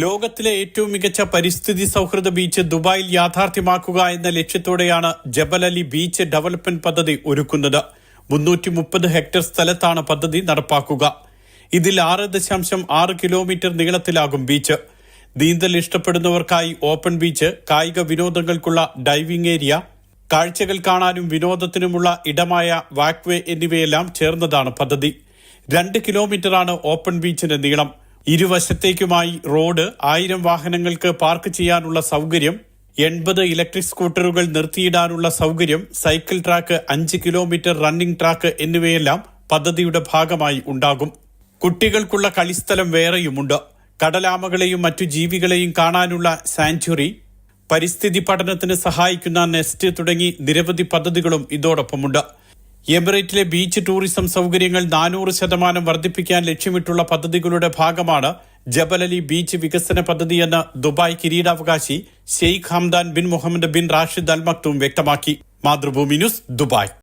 ലോകത്തിലെ ഏറ്റവും മികച്ച പരിസ്ഥിതി സൗഹൃദ ബീച്ച് ദുബായിൽ യാഥാർത്ഥ്യമാക്കുക എന്ന ലക്ഷ്യത്തോടെയാണ് ജബൽ അലി ബീച്ച് ഡെവലപ്മെന്റ് പദ്ധതി ഒരുക്കുന്നത്. 330 ഹെക്ടർ സ്ഥലത്താണ് പദ്ധതി നടപ്പാക്കുക. ഇതിൽ 6.6 കിലോമീറ്റർ നീളത്തിലാകും ബീച്ച്. നീന്തൽ ഇഷ്ടപ്പെടുന്നവർക്കായി ഓപ്പൺ ബീച്ച്, കായിക വിനോദങ്ങൾക്കുള്ള ഡൈവിംഗ് ഏരിയ, കാഴ്ചകൾ കാണാനും വിനോദത്തിനുമുള്ള ഇടമായ വാക്വേ എന്നിവയെല്ലാം ചേർന്നതാണ് പദ്ധതി. 2 കിലോമീറ്ററാണ് ഓപ്പൺ ബീച്ചിന്റെ നീളം. ഇരുവശത്തേക്കുമായി റോഡ്, 1000 വാഹനങ്ങൾക്ക് പാർക്ക് ചെയ്യാനുള്ള സൗകര്യം, 80 ഇലക്ട്രിക് സ്കൂട്ടറുകൾ നിർത്തിയിടാനുള്ള സൗകര്യം, cycle track, 5 kilometre running track എന്നിവയെല്ലാം പദ്ധതിയുടെ ഭാഗമായി ഉണ്ടാകും. കുട്ടികൾക്കുള്ള കളിസ്ഥലം വേറെയുമുണ്ട്. കടലാമകളെയും മറ്റു ജീവികളെയും കാണാനുള്ള സാങ്ച്വറി, പരിസ്ഥിതി പഠനത്തിന് സഹായിക്കുന്ന നെസ്റ്റ് തുടങ്ങി നിരവധി പദ്ധതികളും ഇതോടൊപ്പമുണ്ട്. എമിറേറ്റിലെ ബീച്ച് ടൂറിസം സൗകര്യങ്ങൾ 400% വർദ്ധിപ്പിക്കാൻ ലക്ഷ്യമിട്ടുള്ള പദ്ധതികളുടെ ഭാഗമാണ് ജബൽ അലി ബീച്ച് വികസന പദ്ധതിയെന്ന് ദുബായ് കിരീടാവകാശി Sheikh Hamdan bin Mohammed bin Rashid Al Maktoum വ്യക്തമാക്കി. Mathrubhumi News, Dubai.